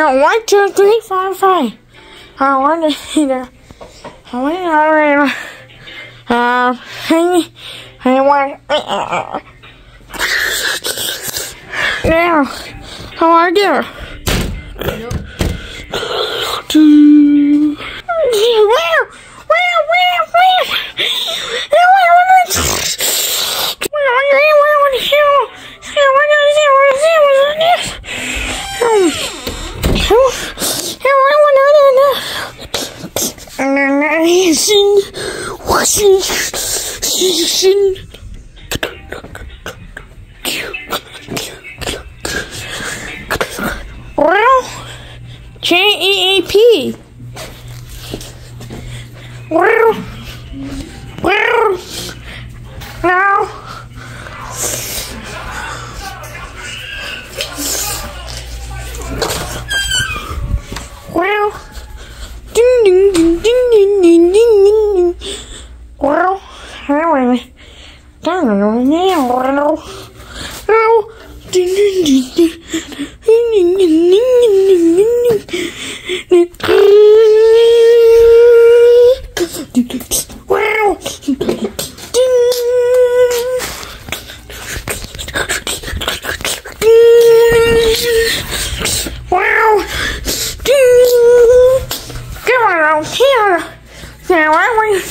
One, two, three, four, five. I want to either. I want now, how I get her? Well, J-E-A-P. Well, now. Well, ding ding ding ding ding ding ding. Well, anyway, well, ding ding ding ding ding ding ding ding ding. Well, wow, come on out here. Now I want.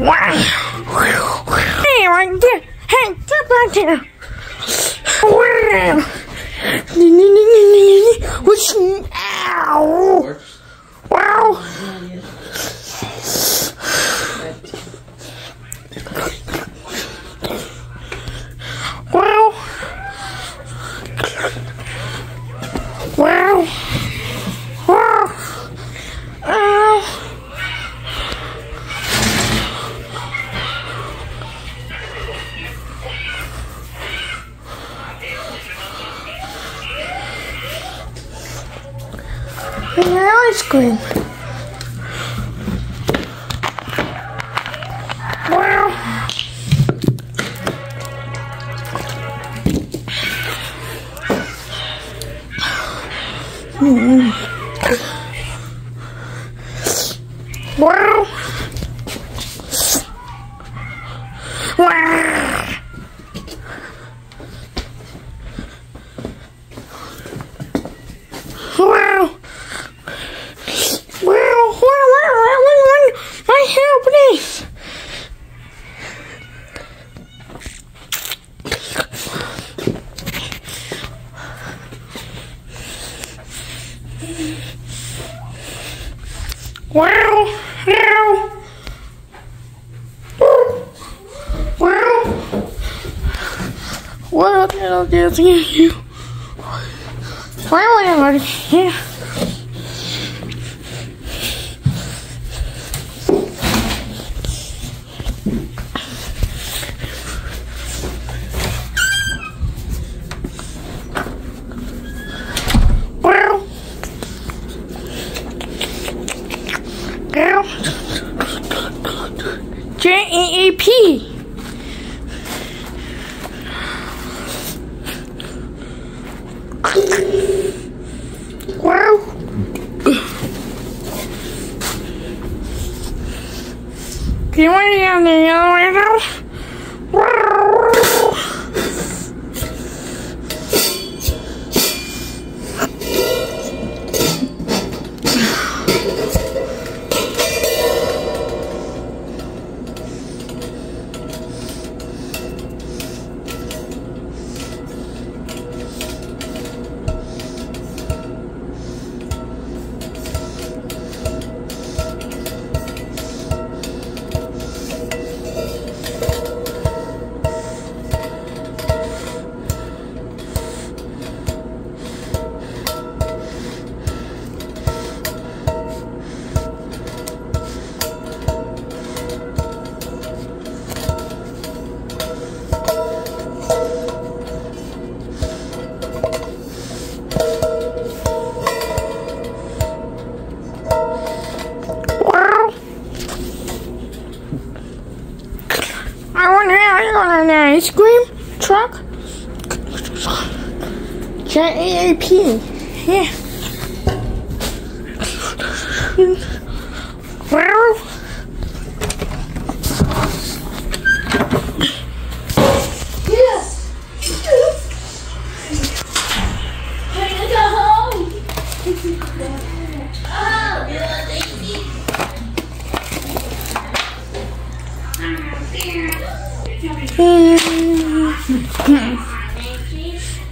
Wow. Hey, right there. Hey, step out there. Wow. What's ow? Wow. Wow. Wow. Wow. Ow. Ice cream. Wow. Wow. Wow. Wow. My help, please. Wow. What else is you? Why here? J-E-A-P. Wow. Do you want to get on the yellow window? Wow. I want to on an ice cream truck. J-A-A-P. Yeah. Well. Yes. We're gonna go home. Oh,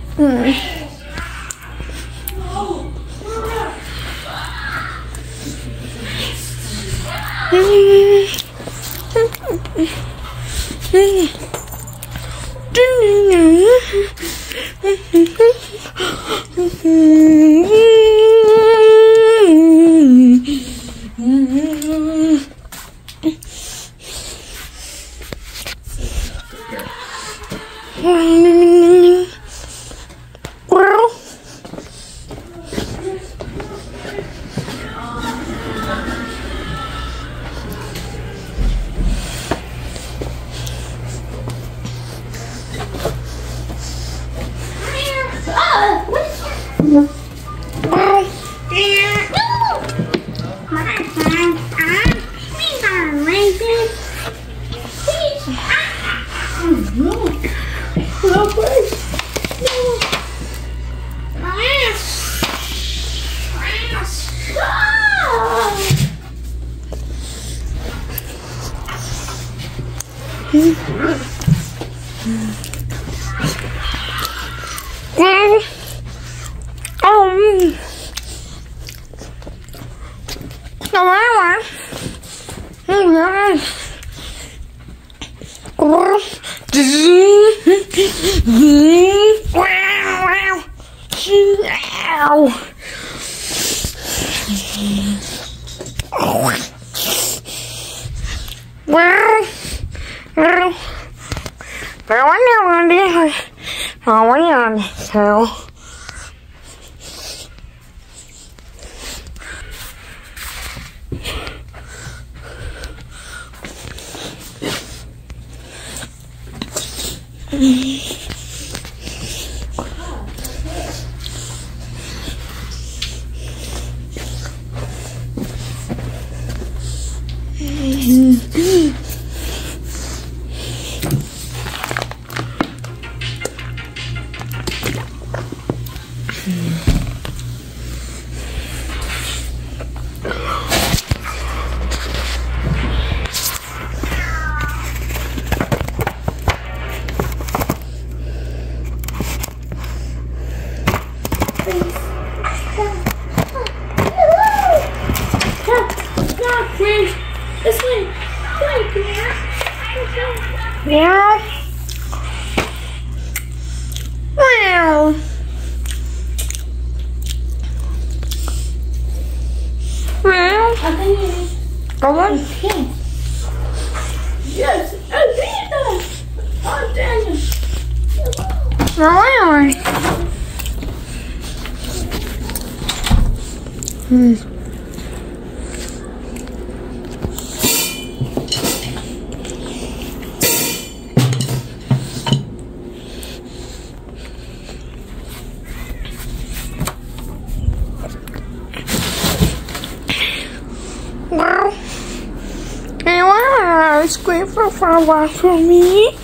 ice cream for a while for me.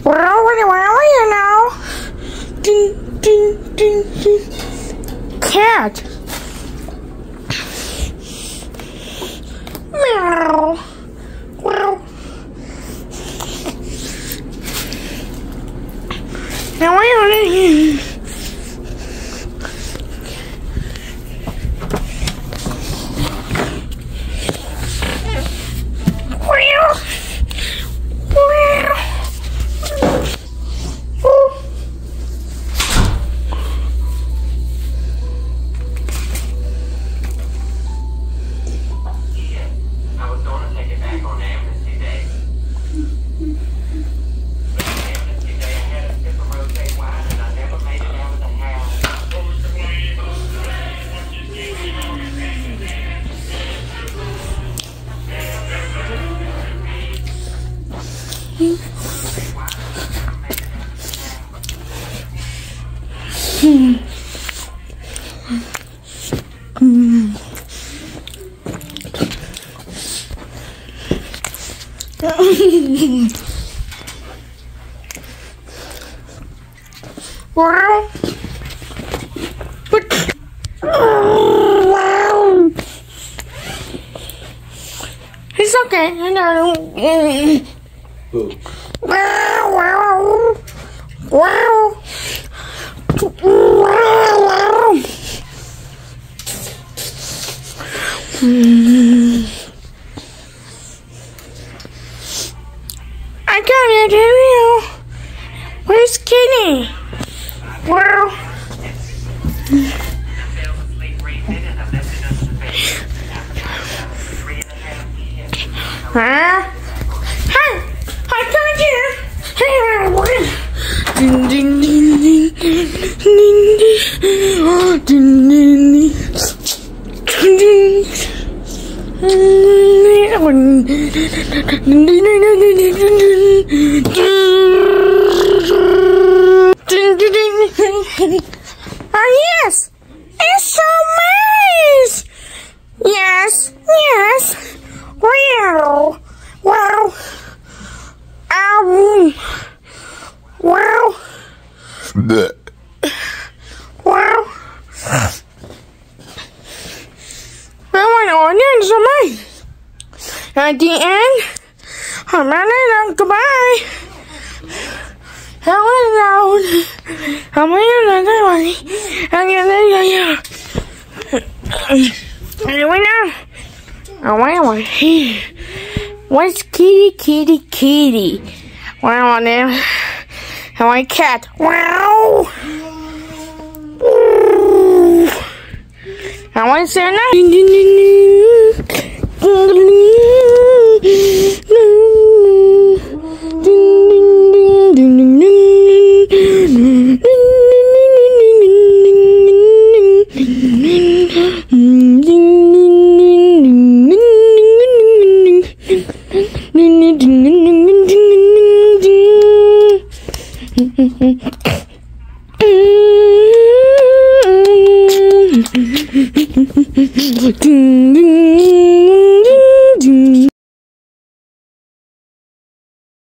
Where are you now? Cat. Meow. Wow. Now why are you? Wow. It's okay. I know. Wow. Wow. I can't hear you. Where's Kitty? Wow. Huh? Hey! I can't hear. Ding ding ding ding ding ding Oh yes! It's so nice! Yes! Wow! Wow! Wow! Wow! Oh my God, it's so nice! At the end, I'm running out. Goodbye! Hello! I'm running What's kitty? Wow, then. I want cat. Wow! I want to say ding ding